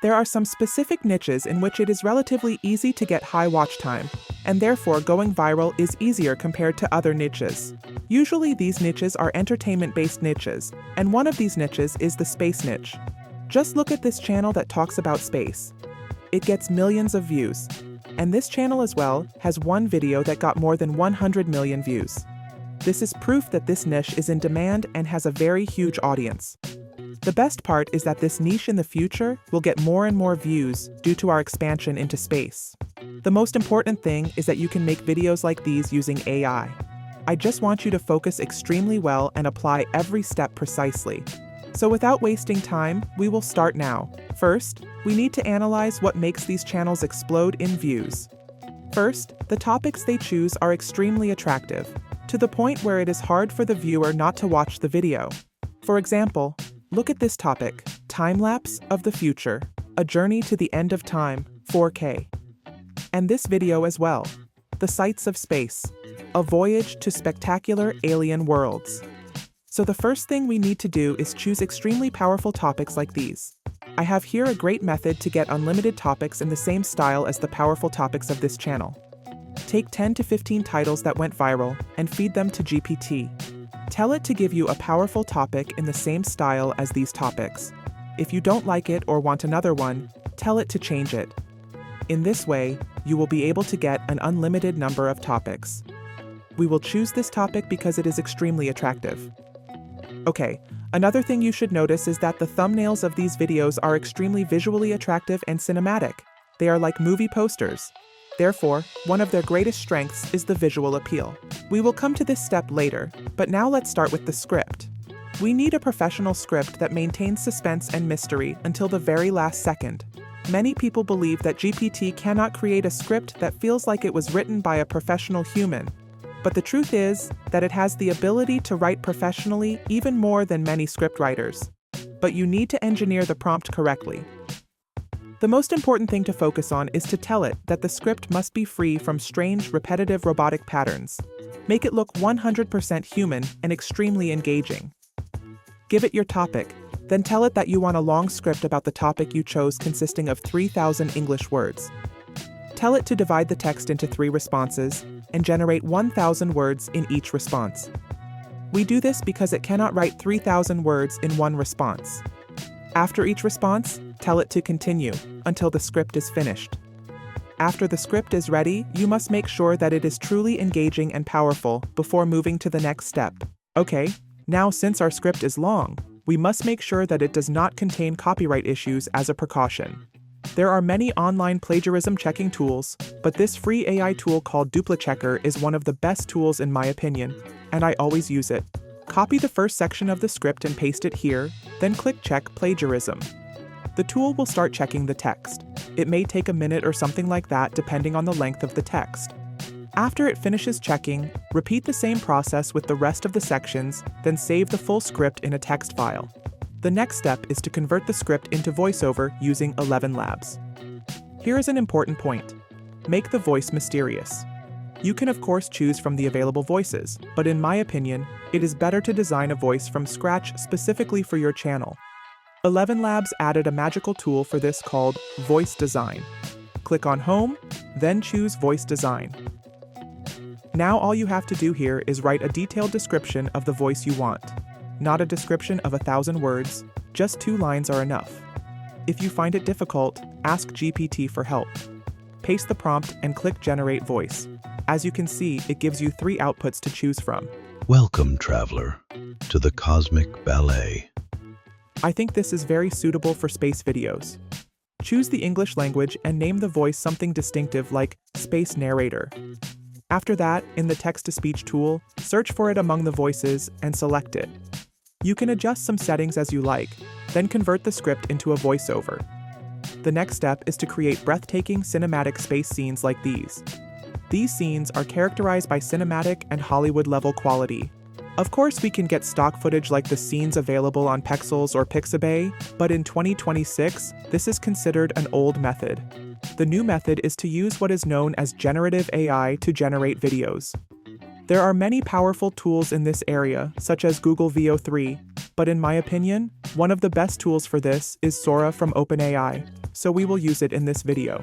There are some specific niches in which it is relatively easy to get high watch time, and therefore going viral is easier compared to other niches. Usually these niches are entertainment-based niches, and one of these niches is the space niche. Just look at this channel that talks about space. It gets millions of views. And this channel as well has one video that got more than 100 million views. This is proof that this niche is in demand and has a very huge audience. The best part is that this niche in the future will get more and more views due to our expansion into space. The most important thing is that you can make videos like these using AI. I just want you to focus extremely well and apply every step precisely. So without wasting time, we will start now. First, we need to analyze what makes these channels explode in views. First, the topics they choose are extremely attractive, to the point where it is hard for the viewer not to watch the video. For example, look at this topic, time-lapse of the future, a journey to the end of time, 4K. And this video as well, the sights of space, a voyage to spectacular alien worlds. So the first thing we need to do is choose extremely powerful topics like these. I have here a great method to get unlimited topics in the same style as the powerful topics of this channel. Take 10 to 15 titles that went viral and feed them to GPT. Tell it to give you a powerful topic in the same style as these topics. If you don't like it or want another one, tell it to change it. In this way, you will be able to get an unlimited number of topics. We will choose this topic because it is extremely attractive. Okay, another thing you should notice is that the thumbnails of these videos are extremely visually attractive and cinematic. They are like movie posters. Therefore, one of their greatest strengths is the visual appeal. We will come to this step later, but now let's start with the script. We need a professional script that maintains suspense and mystery until the very last second. Many people believe that GPT cannot create a script that feels like it was written by a professional human. But the truth is that it has the ability to write professionally even more than many scriptwriters. But you need to engineer the prompt correctly. The most important thing to focus on is to tell it that the script must be free from strange, repetitive robotic patterns. Make it look 100% human and extremely engaging. Give it your topic, then tell it that you want a long script about the topic you chose consisting of 3,000 English words. Tell it to divide the text into 3 responses and generate 1,000 words in each response. We do this because it cannot write 3,000 words in one response. After each response, tell it to continue until the script is finished. After the script is ready, you must make sure that it is truly engaging and powerful before moving to the next step. Okay, now since our script is long, we must make sure that it does not contain copyright issues as a precaution. There are many online plagiarism checking tools, but this free AI tool called DupliChecker is one of the best tools in my opinion, and I always use it. Copy the first section of the script and paste it here, then click Check Plagiarism. The tool will start checking the text. It may take a minute or something like that depending on the length of the text. After it finishes checking, repeat the same process with the rest of the sections, then save the full script in a text file. The next step is to convert the script into voiceover using 11 Labs. Here is an important point. Make the voice mysterious. You can of course choose from the available voices, but in my opinion, it is better to design a voice from scratch specifically for your channel. 11 Labs added a magical tool for this called Voice Design. Click on Home, then choose Voice Design. Now all you have to do here is write a detailed description of the voice you want. Not a description of 1,000 words, just 2 lines are enough. If you find it difficult, ask GPT for help. Paste the prompt and click Generate Voice. As you can see, it gives you 3 outputs to choose from. Welcome, traveler, to the cosmic ballet. I think this is very suitable for space videos. Choose the English language and name the voice something distinctive like Space Narrator. After that, in the text-to-speech tool, search for it among the voices and select it. You can adjust some settings as you like, then convert the script into a voiceover. The next step is to create breathtaking cinematic space scenes like these. These scenes are characterized by cinematic and Hollywood-level quality. Of course, we can get stock footage like the scenes available on Pexels or Pixabay, but in 2026, this is considered an old method. The new method is to use what is known as generative AI to generate videos. There are many powerful tools in this area, such as Google VO3, but in my opinion, one of the best tools for this is Sora from OpenAI. so we will use it in this video.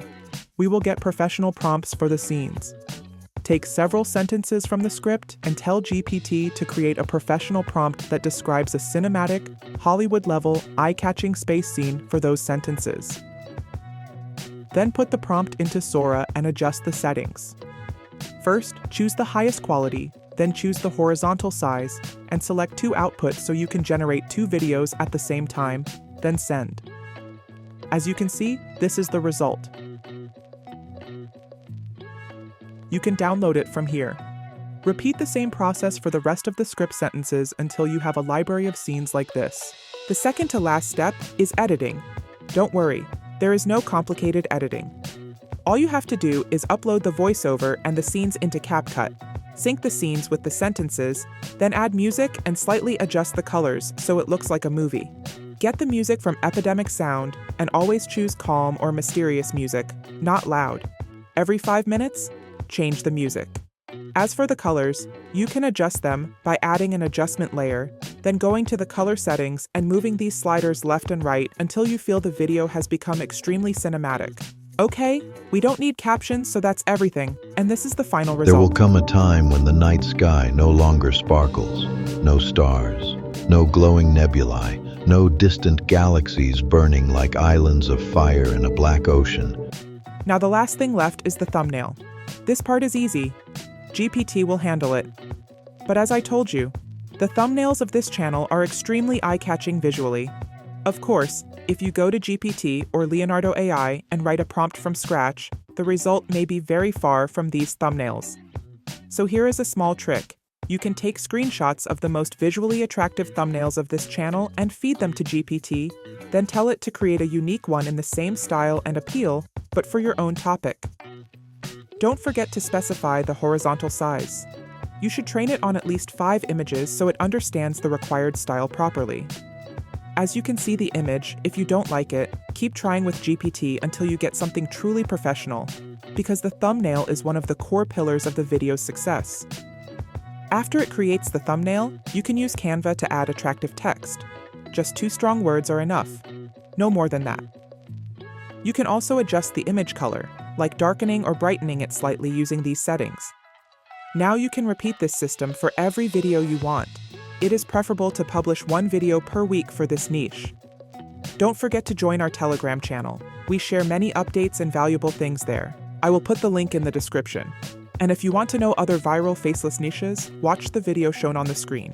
We will get professional prompts for the scenes. Take several sentences from the script and tell GPT to create a professional prompt that describes a cinematic, Hollywood-level, eye-catching space scene for those sentences. Then put the prompt into Sora and adjust the settings. First, choose the highest quality, then choose the horizontal size, and select 2 outputs so you can generate 2 videos at the same time, then send. As you can see, this is the result. You can download it from here. Repeat the same process for the rest of the script sentences until you have a library of scenes like this. The second to last step is editing. Don't worry, there is no complicated editing. All you have to do is upload the voiceover and the scenes into CapCut, sync the scenes with the sentences, then add music and slightly adjust the colors so it looks like a movie. Get the music from Epidemic Sound and always choose calm or mysterious music, not loud. Every 5 minutes, change the music. As for the colors, you can adjust them by adding an adjustment layer, then going to the color settings and moving these sliders left and right until you feel the video has become extremely cinematic. Okay, we don't need captions, so that's everything, and this is the final result. There will come a time when the night sky no longer sparkles, no stars, no glowing nebulae, no distant galaxies burning like islands of fire in a black ocean. Now the last thing left is the thumbnail. This part is easy. GPT will handle it. But as I told you, the thumbnails of this channel are extremely eye-catching visually. Of course, if you go to GPT or Leonardo AI and write a prompt from scratch, the result may be very far from these thumbnails. So here is a small trick. You can take screenshots of the most visually attractive thumbnails of this channel and feed them to GPT, then tell it to create a unique one in the same style and appeal, but for your own topic. Don't forget to specify the horizontal size. You should train it on at least 5 images so it understands the required style properly. As you can see the image, if you don't like it, keep trying with GPT until you get something truly professional, because the thumbnail is one of the core pillars of the video's success. After it creates the thumbnail, you can use Canva to add attractive text. Just 2 strong words are enough. No more than that. You can also adjust the image color, like darkening or brightening it slightly using these settings. Now you can repeat this system for every video you want. It is preferable to publish 1 video per week for this niche. Don't forget to join our Telegram channel. We share many updates and valuable things there. I will put the link in the description. And if you want to know other viral faceless niches, watch the video shown on the screen.